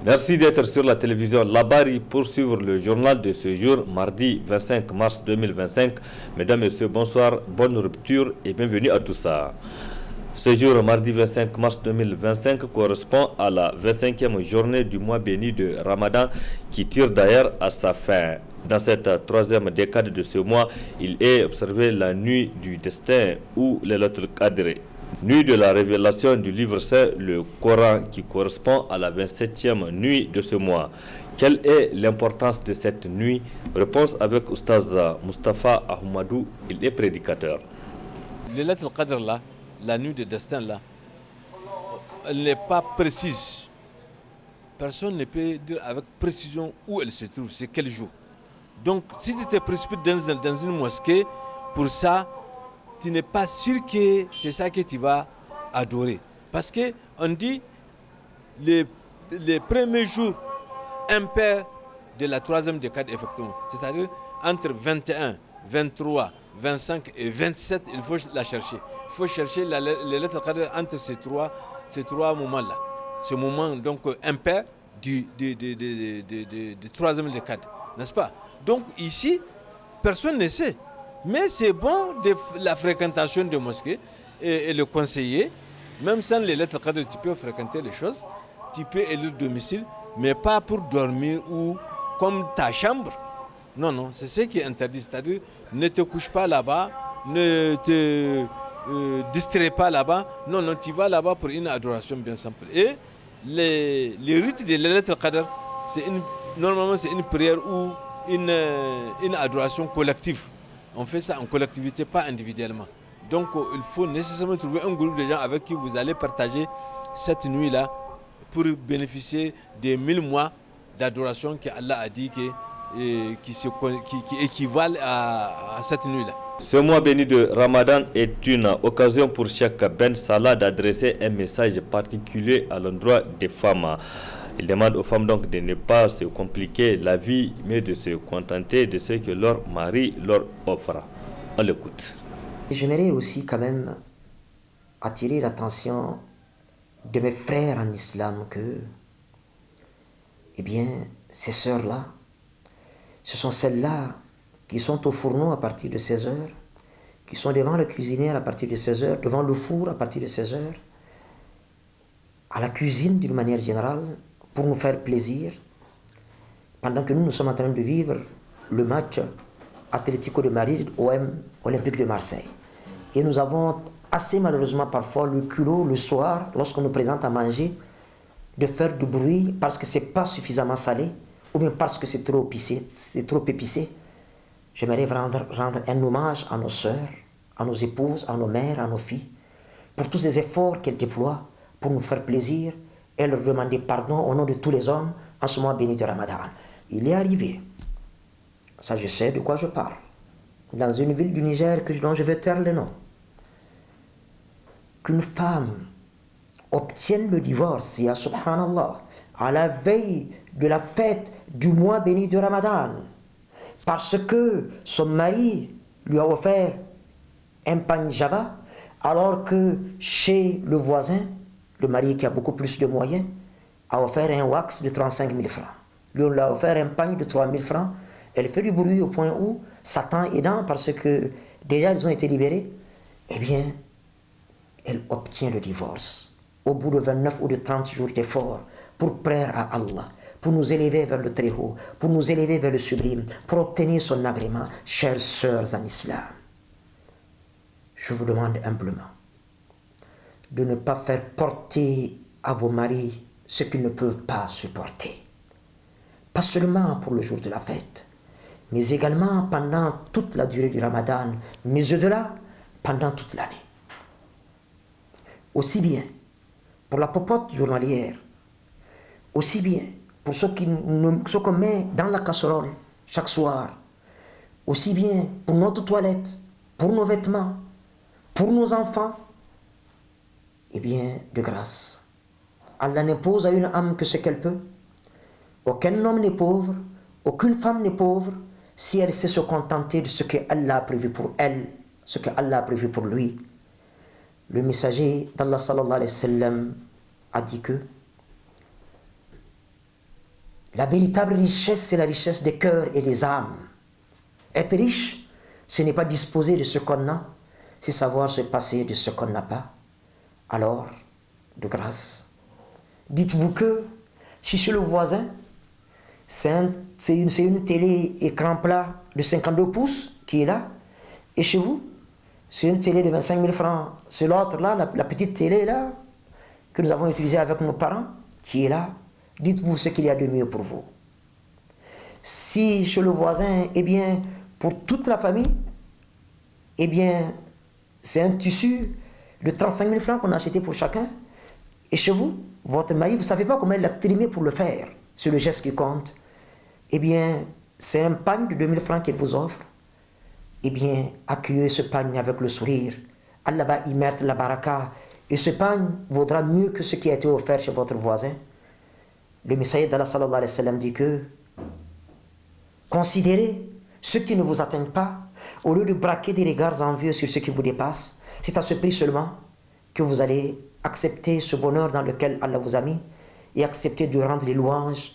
Merci d'être sur la télévision Labari pour suivre le journal de ce jour, mardi 25 mars 2025. Mesdames, Messieurs, bonsoir, bonne rupture et bienvenue à tous. Ce jour, mardi 25 mars 2025, correspond à la 25e journée du mois béni de Ramadan qui tire d'ailleurs à sa fin. Dans cette troisième décade de ce mois, il est observé la nuit du destin ou Laylatul Qadr. Nuit de la révélation du livre saint, le Coran, qui correspond à la 27e nuit de ce mois. Quelle est l'importance de cette nuit? Réponse avec Oustaz Mustafa Ahmadou, il est prédicateur. Laylatul Qadr là, la nuit de destin là, elle n'est pas précise. Personne ne peut dire avec précision où elle se trouve, c'est quel jour. Donc si tu te précipites dans une mosquée, pour ça, tu n'es pas sûr que c'est ça que tu vas adorer. Parce qu'on dit les premiers jours impairs de la troisième décade, effectivement. C'est-à-dire entre 21, 23, 25 et 27, il faut la chercher. Il faut chercher les lettres cadres entre ces trois moments-là. Ce moment donc impair du troisième décade, n'est-ce pas? Donc ici, personne ne sait. Mais c'est bon de la fréquentation de mosquées et le conseiller. Même sans les lettres cadres, tu peux fréquenter les choses. Tu peux élire domicile, mais pas pour dormir ou comme ta chambre. Non, non, c'est ce qui est interdit. C'est-à-dire, ne te couche pas là-bas, ne te distrais pas là-bas. Non, non, tu vas là-bas pour une adoration bien simple. Et les rites de la lettre cadre, normalement, c'est une prière ou une adoration collective. On fait ça en collectivité, pas individuellement. Donc, il faut nécessairement trouver un groupe de gens avec qui vous allez partager cette nuit-là pour bénéficier des 1000 mois d'adoration qu'Allah a dit qui équivalent à cette nuit-là. Ce mois béni de Ramadan est une occasion pour chaque Ben Salah d'adresser un message particulier à l'endroit des femmes. Il demande aux femmes donc de ne pas se compliquer la vie, mais de se contenter de ce que leur mari leur offre. On l'écoute. J'aimerais aussi quand même attirer l'attention de mes frères en islam que, eh bien, ces sœurs-là, ce sont celles-là qui sont au fourneau à partir de 16 heures, qui sont devant le cuisinier à partir de 16 heures, devant le four à partir de 16 heures, à la cuisine d'une manière générale, pour nous faire plaisir, pendant que nous sommes en train de vivre le match Atlético de Madrid, OM, Olympique de Marseille. Et nous avons assez malheureusement parfois le culot le soir, lorsqu'on nous présente à manger, de faire du bruit parce que ce n'est pas suffisamment salé, ou bien parce que c'est trop épicé. J'aimerais rendre un hommage à nos sœurs, à nos épouses, à nos mères, à nos filles, pour tous ces efforts qu'elles déploient pour nous faire plaisir et leur demander pardon au nom de tous les hommes en ce mois béni de Ramadan. Il est arrivé, ça je sais de quoi je parle, dans une ville du Niger dont je vais taire le nom, qu'une femme obtienne le divorce, ya subhanallah, à la veille de la fête du mois béni de Ramadan, parce que son mari lui a offert un pain java, alors que chez le voisin, le mari qui a beaucoup plus de moyens, a offert un wax de 35 000 francs. Lui, on l'a offert un pain de 3 000 francs. Elle fait du bruit au point où, Satan aidant, parce que déjà ils ont été libérés, eh bien, elle obtient le divorce. Au bout de 29 ou de 30 jours d'efforts, pour plaire à Allah, pour nous élever vers le Très-Haut, pour nous élever vers le sublime, pour obtenir son agrément, chères sœurs en islam. Je vous demande humblement de ne pas faire porter à vos maris ce qu'ils ne peuvent pas supporter. Pas seulement pour le jour de la fête, mais également pendant toute la durée du Ramadan, mais au-delà, pendant toute l'année. Aussi bien pour la popote journalière, aussi bien pour ce qu'on met dans la casserole chaque soir, aussi bien pour notre toilette, pour nos vêtements, pour nos enfants, eh bien, de grâce. Allah n'impose à une âme que ce qu'elle peut. Aucun homme n'est pauvre, aucune femme n'est pauvre, si elle sait se contenter de ce que Allah a prévu pour elle, ce que Allah a prévu pour lui. Le messager d'Allah sallallahu alayhi wa sallam a dit que La véritable richesse, c'est la richesse des cœurs et des âmes. Être riche, ce n'est pas disposer de ce qu'on a, c'est savoir se passer de ce qu'on n'a pas. Alors, de grâce, dites-vous que si chez le voisin, c'est une télé écran plat de 52 pouces qui est là, et chez vous, c'est une télé de 25 000 francs. C'est l'autre là, la petite télé là, que nous avons utilisée avec nos parents, qui est là. Dites-vous ce qu'il y a de mieux pour vous. Si chez le voisin, eh bien, pour toute la famille, eh bien, c'est un tissu de 35 000 francs qu'on a acheté pour chacun. Et chez vous, votre mari, vous ne savez pas comment il a trimé pour le faire. C'est le geste qui compte. Eh bien, c'est un pagne de 2 000 francs qu'il vous offre. Eh bien, accueillez ce pagne avec le sourire. Allah va y mettre la baraka. Et ce pagne vaudra mieux que ce qui a été offert chez votre voisin. Le messager d'Allah sallallahu alayhi wa sallam dit que considérez ce qui ne vous atteignent pas, au lieu de braquer des regards envieux sur ce qui vous dépasse. C'est à ce prix seulement que vous allez accepter ce bonheur dans lequel Allah vous a mis et accepter de rendre les louanges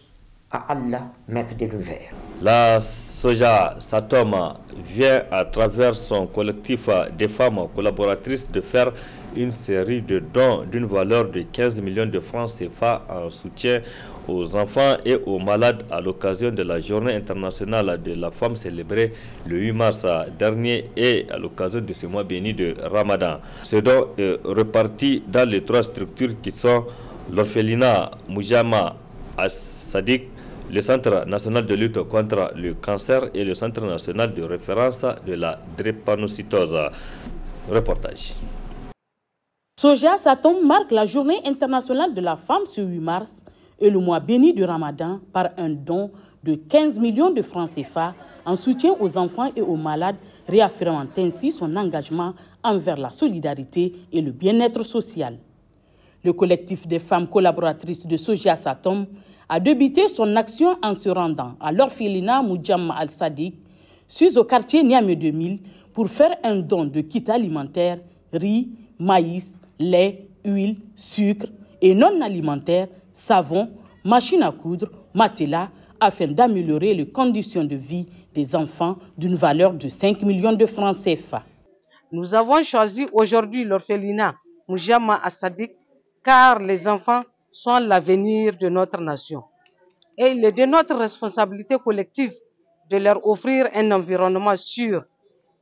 à Allah, maître de l'univers. La Soja Satom vient à travers son collectif des femmes collaboratrices de faire une série de dons d'une valeur de 15 millions de francs CFA en soutien aux enfants et aux malades à l'occasion de la journée internationale de la femme célébrée le 8 mars dernier et à l'occasion de ce mois béni de Ramadan. Ce don est reparti dans les 3 structures qui sont l'orphelinat Mujama As-Sadiq, le Centre national de lutte contre le cancer et le Centre national de référence de la drépanocytose. Reportage. Soja Satom marque la journée internationale de la femme ce 8 mars et le mois béni du Ramadan par un don de 15 millions de francs CFA en soutien aux enfants et aux malades, réaffirmant ainsi son engagement envers la solidarité et le bien-être social. Le collectif des femmes collaboratrices de Soja Satom a débuté son action en se rendant à l'orphelinat Mujama Al-Sadiq, sus au quartier Niamey 2000, pour faire un don de kits alimentaires, riz, maïs, lait, huile, sucre et non alimentaires, savon, machines à coudre, matelas, afin d'améliorer les conditions de vie des enfants d'une valeur de 5 millions de francs CFA. Nous avons choisi aujourd'hui l'orphelinat Mujama Al-Sadiq car les enfants sont l'avenir de notre nation. Et il est de notre responsabilité collective de leur offrir un environnement sûr,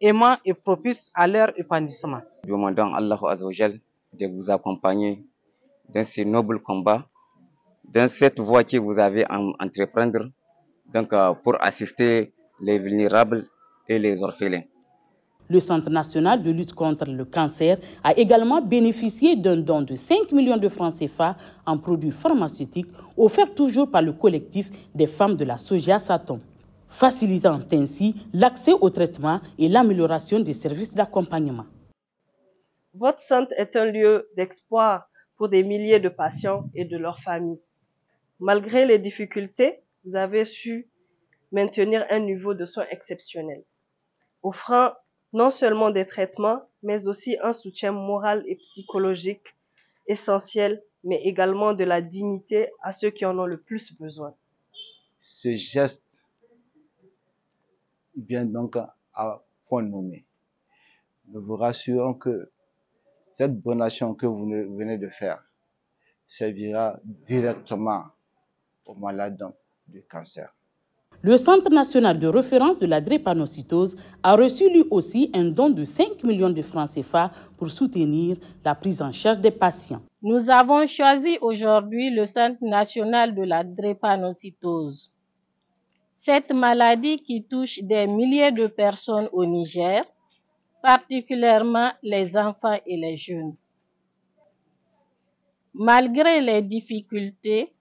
aimant et propice à leur épanouissement. Demandons à Allah Azzawajal de vous accompagner dans ces nobles combats, dans cette voie que vous avez à entreprendre, donc, pour assister les vulnérables et les orphelins. Le Centre national de lutte contre le cancer a également bénéficié d'un don de 5 millions de francs CFA en produits pharmaceutiques offerts toujours par le collectif des femmes de la Soja Satom, facilitant ainsi l'accès au traitement et l'amélioration des services d'accompagnement. Votre centre est un lieu d'espoir pour des milliers de patients et de leurs familles. Malgré les difficultés, vous avez su maintenir un niveau de soins exceptionnel, offrant non seulement des traitements, mais aussi un soutien moral et psychologique essentiel, mais également de la dignité à ceux qui en ont le plus besoin. Ce geste vient donc à point nommé. Nous vous rassurons que cette donation que vous venez de faire servira directement aux malades du cancer. Le Centre national de référence de la drépanocytose a reçu lui aussi un don de 5 millions de francs CFA pour soutenir la prise en charge des patients. Nous avons choisi aujourd'hui le Centre national de la drépanocytose. Cette maladie qui touche des milliers de personnes au Niger, particulièrement les enfants et les jeunes. Malgré les difficultés,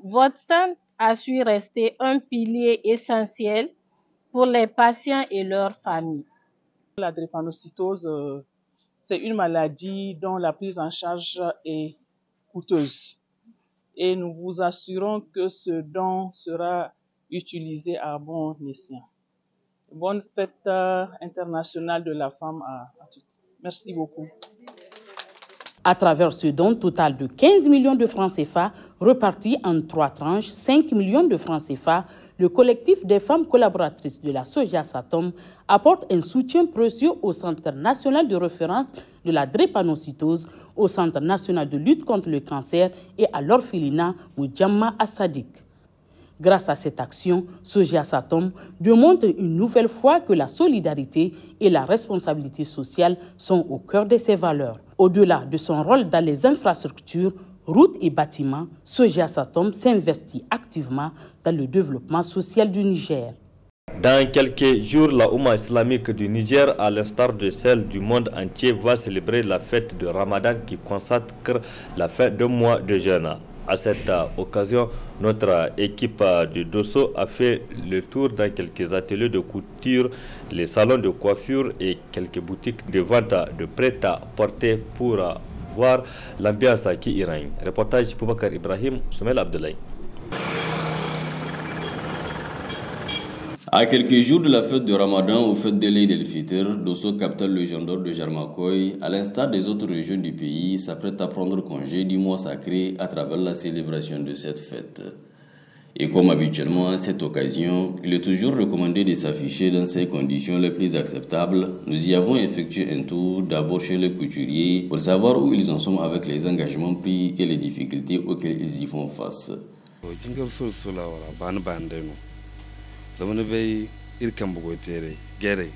votre centre a su rester un pilier essentiel pour les patients et leurs familles. La drépanocytose, c'est une maladie dont la prise en charge est coûteuse. Et nous vous assurons que ce don sera utilisé à bon escient. Bonne fête internationale de la femme à toutes. Merci beaucoup. À travers ce don total de 15 millions de francs CFA, repartis en 3 tranches, 5 millions de francs CFA, le collectif des femmes collaboratrices de la Soja Satom apporte un soutien précieux au Centre national de référence de la drépanocytose, au Centre national de lutte contre le cancer et à l'orphelinat Moudjamma Assadik. Grâce à cette action, Soja Satom démontre une nouvelle fois que la solidarité et la responsabilité sociale sont au cœur de ses valeurs. Au-delà de son rôle dans les infrastructures, routes et bâtiments, Soja Satom s'investit activement dans le développement social du Niger. Dans quelques jours, la Oumma islamique du Niger, à l'instar de celle du monde entier, va célébrer la fête de Ramadan qui consacre la fin d'un mois de jeûne. À cette occasion, notre équipe de Dosso a fait le tour dans quelques ateliers de couture, les salons de coiffure et quelques boutiques de vente de prêt-à-porter pour voir l'ambiance qui y règne. Reportage Boubacar Ibrahim, Soumel Abdoulaye. À quelques jours de la fête de Ramadan aux fêtes de l'Eid el-Fitr, Dosso, capitale légendaire de Jarmakoy, à l'instar des autres régions du pays, s'apprête à prendre congé du mois sacré à travers la célébration de cette fête. Et comme habituellement à cette occasion, il est toujours recommandé de s'afficher dans ces conditions les plus acceptables. Nous y avons effectué un tour d'abord chez les couturiers pour savoir où ils en sont avec les engagements pris et les difficultés auxquelles ils y font face. zamana bai irkan bugo tere gere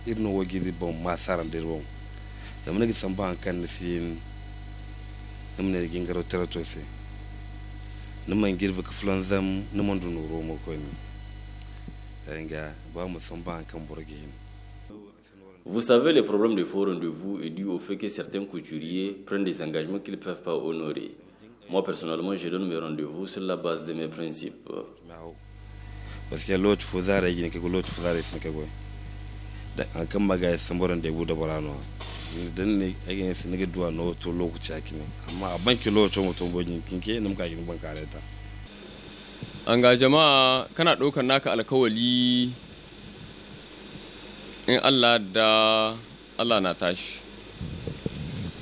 irno wogiri bon masaran der bon zamana gi samba an kan sin namne gi ngaro terato se naman girbe ka flan zam naman du no romo ko ni nga ba mu samba an kan borgi. Vous savez, le problème de faux rendez-vous est dû au fait que certains couturiers prennent des engagements qu'ils ne peuvent pas honorer. Moi personnellement, je donne mes rendez-vous sur la base de mes principes. Parce que l'autre faut ça régler que l'autre faut ça régler que quoi. En comme bagage samboran de vous d'abord non. Dan ne ai ne ga duwa no to lokaci akine amma a banki lokacin mutum bojin kinke nan ka yin bankare ta. An ga jama'a kana daukar naka alkawali in Allah da Allah na tashi.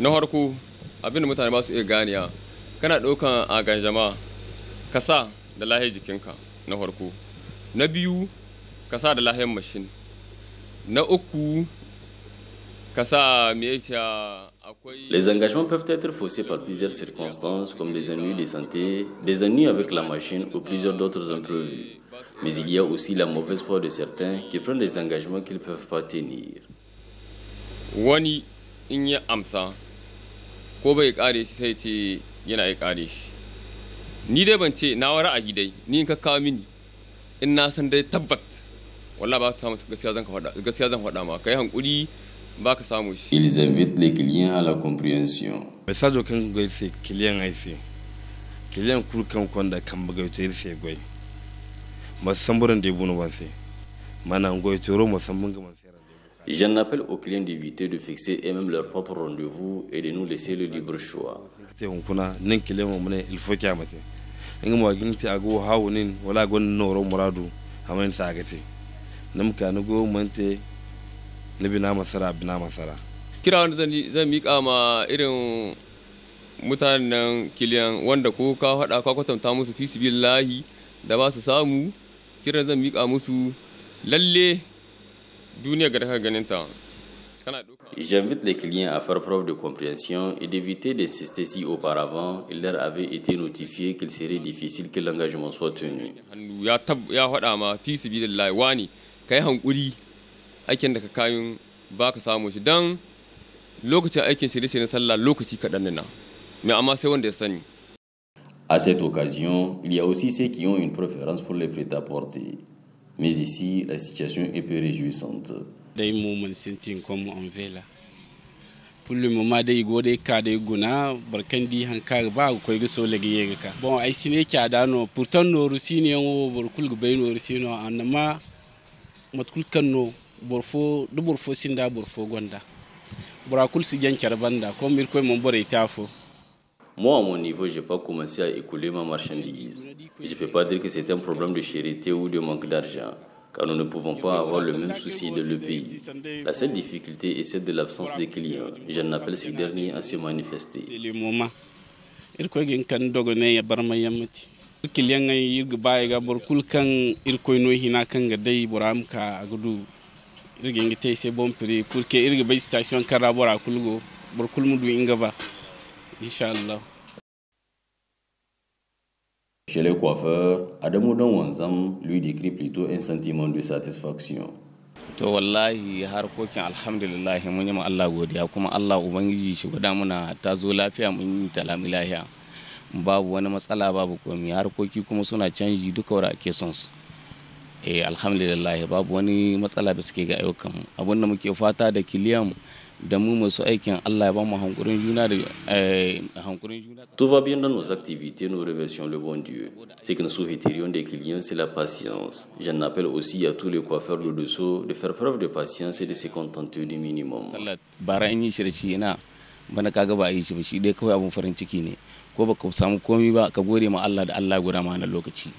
Na harko abinda mutane ba su iya ganiya kana daukar a ga jama'a kasa da lahiyar jikinka na harko. Na biyu ka sa da lahiyar mashin. Na uku ka sa me yake akwai. Les engagements peuvent être faussés par plusieurs circonstances comme des ennuis de santé, des ennuis avec la machine ou plusieurs d'autres imprévus. Mais il y a aussi la mauvaise foi de certains qui prennent des engagements qu'ils ne peuvent pas tenir. Wani in ya amsa ko bai kare shi sai ce yana ya kare shi. Ni dai ban ce na wara a gidai ni in ka kawo mini in na san dai tabbat wallahi ba su samu gaskiya zan faɗa ma kai hankuri ba ka samu shi. Ils invitent les clients à la compréhension. Message aucun goy c'est client ici. Client kul kan konda kan bagay to irse goy. Ma samburan de bunu wanse. Mana goy to ro mo sambunga man sera. J'en appelle aux clients d'éviter de fixer eux-mêmes leur propre rendez-vous et de nous laisser le libre choix. Kuna nin client mo ne il faut kiamate. Ngamo ginti ago hawunin wala gon noro muradu amain sagate. Nam ka nugo mante libina masara bina masara. Kira wanda zan miƙa ma irin mutanen kiliyan wanda ko ka faɗa ka kwatanta musu fi sibillahi da ba su samu kiran zan miƙa musu lalle duniya ga daga ganinta. J'invite les clients à faire preuve de compréhension et d'éviter d'insister si auparavant il leur avait été notifié qu'il serait difficile que l'engagement soit tenu. Ya faɗa ma fi sibillahi wani kai hankuri aikin da ka kayan ba ka samu shi dan lokacin aikin shirye-shiryen sallah lokaci kaɗan na mais amma sai wanda ya sani. À cette occasion, il y a aussi ceux qui ont une préférence pour les prêt-à-porter. Mais ici, la situation est peu réjouissante. Dai mu mun sintin comme on veut là. Pour le moment dai go dai ka dai guna barkan di hankar ba ko ga so lagi yega ka. Bon ai sine ki adano pourtant no rusini on borkul go bayno rusino annama matkul kanno borfo du borfo sinda borfo gonda. Borakul si jankar banda comme mir ko mon bore tafo. Moi, à mon niveau, je n'ai pas commencé à écouler ma marchandise. Je ne peux pas dire que c'est un problème de charité ou de manque d'argent. car nous ne pouvons pas avoir le même souci dans le pays. La seule difficulté est celle de l'absence des clients. J'en appelle ces derniers à se manifester. C'est le moment. Kiliyan ay irga baye ga bor kul kan irkoy no hina kan ga dai boram ka agudu irga ngi tay c'est bon prix pour que irga bay station kara bora kulgo bor kul mudu inga ba inshallah. Chez les coiffeurs, Adamou Don Wanzam lui décrit plutôt un sentiment de satisfaction. To wallahi harkokin alhamdulillah mun yi ma Allah godiya kuma Allah ubangiji shi guda muna ta zo lafiya mun yi talami lafiya. Babu wani matsala babu komai harkoki kuma suna canji duka wanda ake son su alhamdulillah babu wani matsala da suke ga ayyukan abin da muke fata da kiliyan da mu masu aikin Allah ya ba mu hankurin juna da hankurin juna. Tout va bien dans nos activités, nous remercions le bon Dieu. Ce que nous souhaiterions des clients, c'est la patience. J'en appelle aussi à tous les coiffeurs de dessous de faire preuve de patience et de se contenter du minimum. Bara in yi shirci ina bana kaga ba yi shi ba shi dai kawai abun farin ciki ne. Ko baka samu komai ba ka gode ma Allah da Allah guda ma na lokaci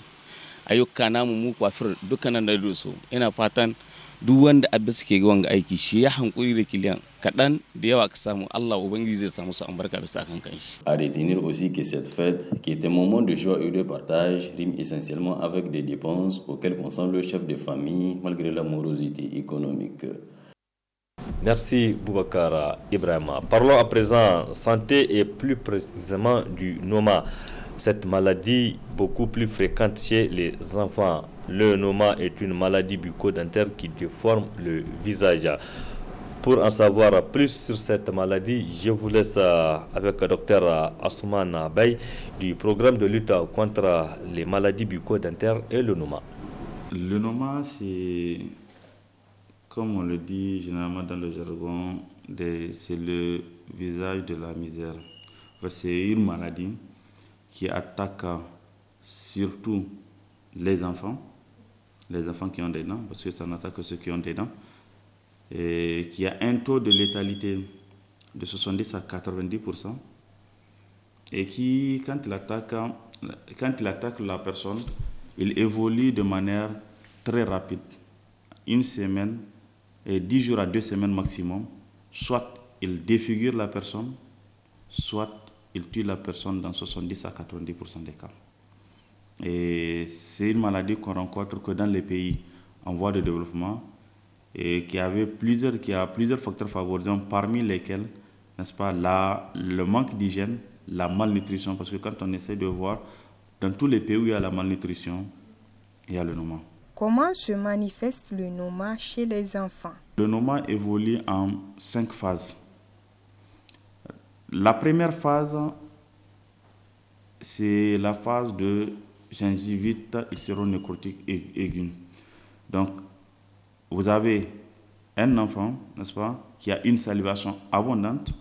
ayyuka namu mu kwafir dukkanan da doso ina fatan duk wanda abin suke ga wanga aiki shi ya hankuri da kiliyan kadan da yawa ka samu Allah ubangiji zai samu su albarka bisa kan kanshi. À retenir aussi que cette fête qui est un moment de joie et de partage rime essentiellement avec des dépenses auxquelles consent le chef de famille malgré la morosité économique. Merci Boubacar Ibrahima. Parlons à présent santé et plus précisément du Noma. Cette maladie beaucoup plus fréquente chez les enfants. Le Noma est une maladie bucco-dentaire qui déforme le visage. Pour en savoir plus sur cette maladie, je vous laisse avec le docteur Assoumane Bey du programme de lutte contre les maladies bucco-dentaires et le Noma. Le Noma, c'est, comme on le dit généralement dans le jargon, c'est le visage de la misère. C'est une maladie qui attaque surtout les enfants qui ont des dents, parce que ça n'attaque que ceux qui ont des dents, et qui a un taux de létalité de 70 à 90%, et qui, quand il attaque la personne, il évolue de manière très rapide. Une semaine, et 10 jours à 2 semaines maximum, soit il défigure la personne, soit il tue la personne dans 70 à 90% des cas. Et c'est une maladie qu'on rencontre que dans les pays en voie de développement et qui a plusieurs facteurs favorisants, parmi lesquels, n'est-ce pas, le manque d'hygiène, la malnutrition, parce que quand on essaie de voir, dans tous les pays où il y a la malnutrition, il y a le Noma. Comment se manifeste le Noma chez les enfants? Le Noma évolue en 5 phases. La première phase, c'est la phase de gingivite ulcéro-nécrotique aiguë. Donc, vous avez un enfant, n'est-ce pas, qui a une salivation abondante,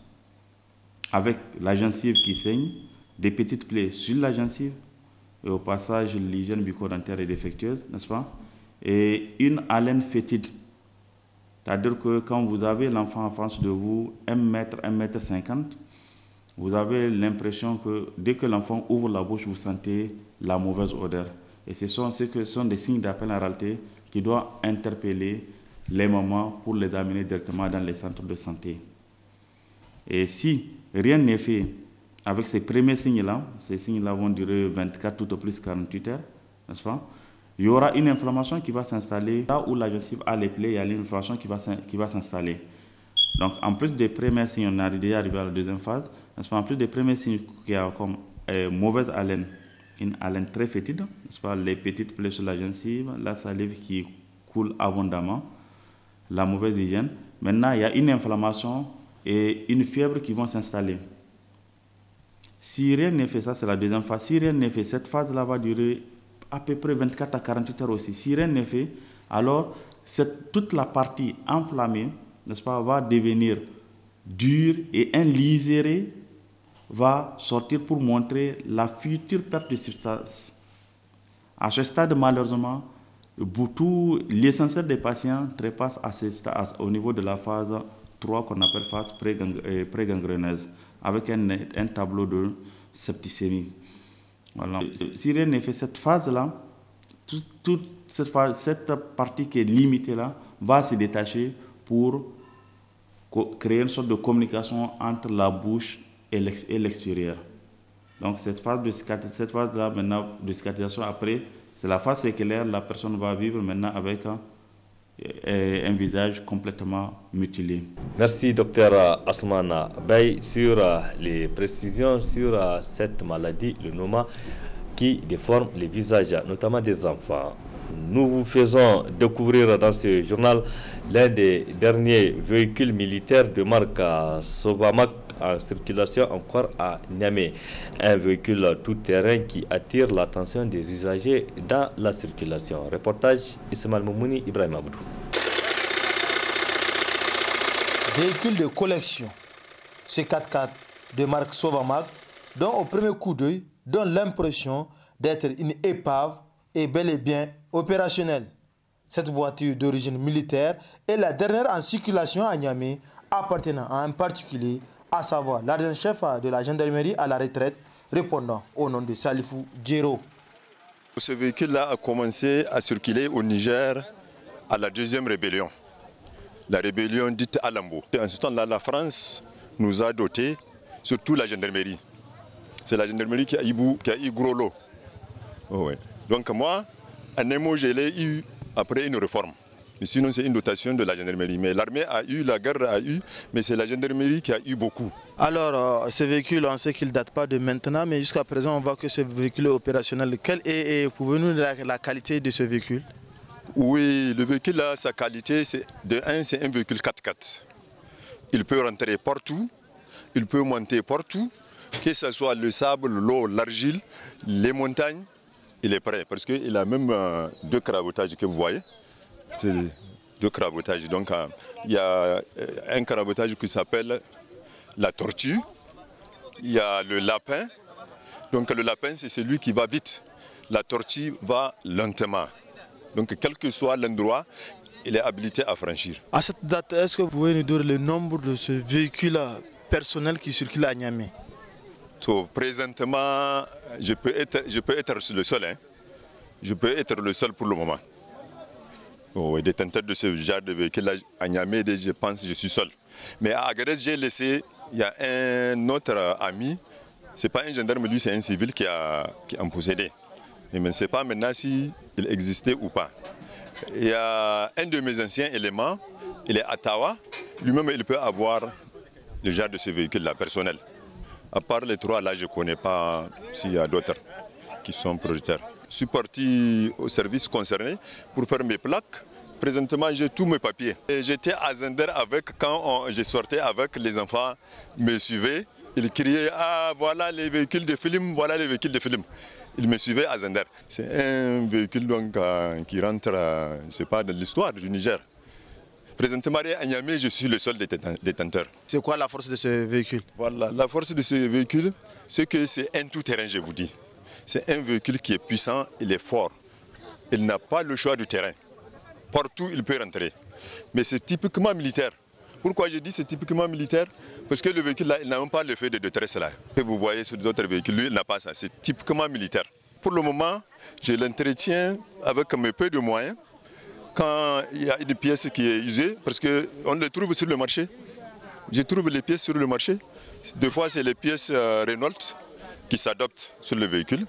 avec la gencive qui saigne, des petites plaies sur la gencive, et au passage, l'hygiène bucco-dentaire est défectueuse, n'est-ce pas, et une haleine fétide. C'est-à-dire que quand vous avez l'enfant en face de vous, 1 mètre, 1 mètre 50, vous avez l'impression que dès que l'enfant ouvre la bouche, vous sentez la mauvaise odeur. Et ce sont des signes d'appel en réalité qui doivent interpeller les mamans pour les amener directement dans les centres de santé. Et si rien n'est fait avec ces premiers signes-là, ces signes-là vont durer 24 tout au plus 48 heures, n'est-ce pas? Il y aura une inflammation qui va s'installer. Là où la gencive a les plaies, il y a l'inflammation qui va s'installer. Donc, en plus des premiers signes, on est déjà arrivé à la deuxième phase. En plus des premiers signes qui a comme mauvaise haleine, une haleine très fétide, les petites plaies sur la gencive, la salive qui coule abondamment, la mauvaise hygiène. Maintenant, il y a une inflammation et une fièvre qui vont s'installer. Si rien n'est fait, ça c'est la deuxième phase. Si rien n'est fait, cette phase-là va durer à peu près 24 à 48 heures aussi. Si rien n'est fait, alors toute la partie enflammée, n'est-ce pas, va devenir dure et un liséré va sortir pour montrer la future perte de substance. À ce stade, malheureusement, l'essentiel des patients trépasse au niveau de la phase 3 qu'on appelle phase pré-gangreneuse, avec un tableau de septicémie. Voilà. Si rien n'est fait, cette phase-là, toute cette partie qui est limitée là va se détacher pour créer une sorte de communication entre la bouche et l'extérieur. Donc cette phase là maintenant de cicatrisation, après, c'est la phase séculaire, la personne va vivre maintenant avec un visage complètement mutilé. Merci Dr Assoumana Bey sur les précisions sur cette maladie, le NOMA, qui déforme les visages, notamment des enfants. Nous vous faisons découvrir dans ce journal l'un des derniers véhicules militaires de marque Sovamac en circulation encore à Niamey. Un véhicule tout-terrain qui attire l'attention des usagers dans la circulation. Reportage Ismaël Moumouni, Ibrahim Abdou. Véhicule de collection. Ce 4x4 de marque Sovamac, dont au premier coup d'œil donne l'impression d'être une épave, est bel et bien opérationnelle. Cette voiture d'origine militaire est la dernière en circulation à Niamey, appartenant à un particulier, à savoir l'adjudant-chef de la gendarmerie à la retraite, répondant au nom de Salifou Djero. Ce véhicule-là a commencé à circuler au Niger à la deuxième rébellion, la rébellion dite Alambo. En ce temps-là, la France nous a dotés, surtout la gendarmerie. C'est la gendarmerie qui a eu gros lot. Oh ouais. Donc moi, en Nemo, je l'ai eu après une réforme. Mais sinon, c'est une dotation de la gendarmerie. Mais l'armée a eu, la garde a eu, mais c'est la gendarmerie qui a eu beaucoup. Alors, ce véhicule, on sait qu'il ne date pas de maintenant, mais jusqu'à présent, on voit que ce véhicule est opérationnel. Quelle est, pouvez-vous nous dire la qualité de ce véhicule? Oui, le véhicule, là, sa qualité, c'est un véhicule 4x4. Il peut rentrer partout, il peut monter partout, que ce soit le sable, l'eau, l'argile, les montagnes. Il est prêt parce qu'il a même deux crabotages que vous voyez. C'est deux crabotages. Donc il y a un crabotage qui s'appelle la tortue. Il y a le lapin. Donc le lapin, c'est celui qui va vite. La tortue va lentement. Donc quel que soit l'endroit, il est habilité à franchir. À cette date, est-ce que vous pouvez nous dire le nombre de ce véhicule personnel qui circule à Niamey? Présentement, je peux être le seul. Hein. Je peux être le seul pour le moment. Oh, détenteur de ce genre de véhicule à Niamey, je pense que je suis seul. Mais à Agadez, j'ai laissé, il y a un autre ami, ce n'est pas un gendarme, lui, c'est un civil qui en possédait. Mais je ne sais pas maintenant s'il existait ou pas. Il y a un de mes anciens éléments, il est à Tawa, lui-même il peut avoir le genre de ce véhicule-là, personnel. À part les trois, là, je ne connais pas s'il y a d'autres qui sont producteurs. Je suis parti au service concerné pour faire mes plaques. Présentement, j'ai tous mes papiers. J'étais à Zender quand je sortais avec les enfants, me suivaient. Ils criaient « Ah, voilà les véhicules de film, voilà les véhicules de film ». Ils me suivaient à Zender. C'est un véhicule donc, qui rentre, c'est pas de l'histoire du Niger. Présentement, à Niamey, je suis le seul détenteur. C'est quoi la force de ce véhicule? Voilà, la force de ce véhicule, c'est que c'est un tout-terrain, je vous dis. C'est un véhicule qui est puissant, il est fort. Il n'a pas le choix du terrain. Partout, il peut rentrer. Mais c'est typiquement militaire. Pourquoi je dis c'est typiquement militaire? Parce que le véhicule, là, il n'a même pas le fait de détresse là. Que vous voyez sur d'autres véhicules, lui, il n'a pas ça. C'est typiquement militaire. Pour le moment, je l'entretiens avec mes peu de moyens. Quand il y a une pièce qui est usée, parce qu'on les trouve sur le marché. Je trouve les pièces sur le marché. Des fois, c'est les pièces Renault qui s'adaptent sur le véhicule.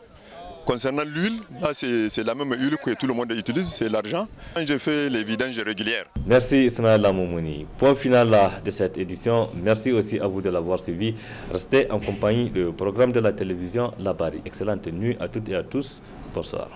Concernant l'huile, là c'est la même huile que tout le monde utilise, c'est l'argent. Je fais les vidanges régulières. Merci Ismaël Moumouni. Point final de cette édition. Merci aussi à vous de l'avoir suivi. Restez en compagnie du programme de la télévision Labari. Excellente nuit à toutes et à tous. Bonsoir.